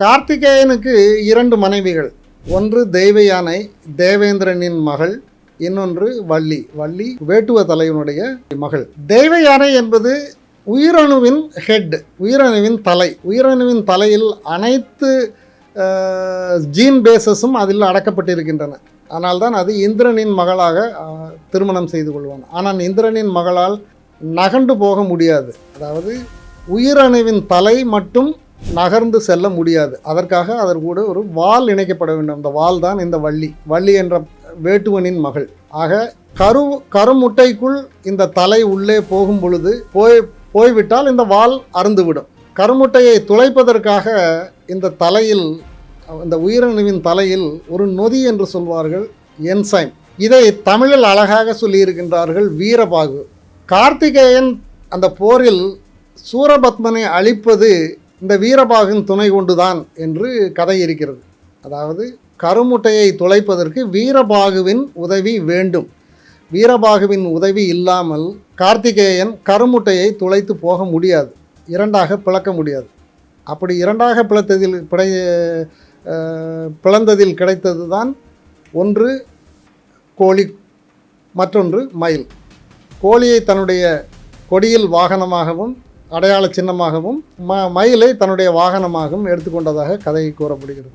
கார்த்திகேயனுக்கு 2 மனைவிகள். ஒன்று தெய்வ யானை, தேவேந்திரனின் மகள். இன்னொன்று வள்ளி. வள்ளி வேட்டுவ தலைவனுடைய மகள். தெய்வ யானை என்பது உயிரணுவின் ஹெட், உயிரணுவின் தலை. உயிரணுவின் தலையில் அனைத்து ஜீன் பேசஸும் அதில் அடக்கப்பட்டிருக்கின்றன. ஆனால்தான் அது இந்திரனின் மகளாக திருமணம் செய்து கொள்வான். ஆனால் இந்திரனின் மகளால் நகர்ந்து போக முடியாது. அதாவது உயிரணுவின் தலை மட்டும் நகர்ந்து செல்ல முடியாது. அதற்காக அதற்கு கூட ஒரு வால் இணைக்கப்பட வேண்டும். அந்த வால் தான் இந்த வள்ளி. வள்ளி என்ற வேட்டுவனின் மகள். ஆக கருமுட்டைக்குள் இந்த தலை உள்ளே போகும் பொழுது போய்விட்டால் இந்த வால் அறுந்துவிடும். கருமுட்டையை துளைப்பதற்காக இந்த தலையில், இந்த உயிரணுவின் தலையில் ஒரு நொதி என்று சொல்வார்கள், என்சைம். இதை தமிழில் அழகாக சொல்லியிருக்கின்றார்கள், வீரபாகு. கார்த்திகேயன் அந்த போரில் சூரபத்மனை அழிப்பது இந்த வீரபாகுவின் துணை கொண்டுதான் என்று கதை இருக்கிறது. அதாவது கருமுட்டையை துளைப்பதற்கு வீரபாகுவின் உதவி வேண்டும். வீரபாகுவின் உதவி இல்லாமல் கார்த்திகேயன் கருமுட்டையை துளைத்து போக முடியாது, இரண்டாக பிளக்க முடியாது. அப்படி இரண்டாக பிளந்ததில் கிடைத்தது தான் ஒன்று கோழி, மற்றொன்று மயில். கோழியை தன்னுடைய கொடியில் வாகனமாகவும் அடையாள சின்னமாகவும் மயிலை தன்னுடைய வாகனமாகவும் எடுத்துக்கொண்டதாக கதை கூறப்படுகிறது.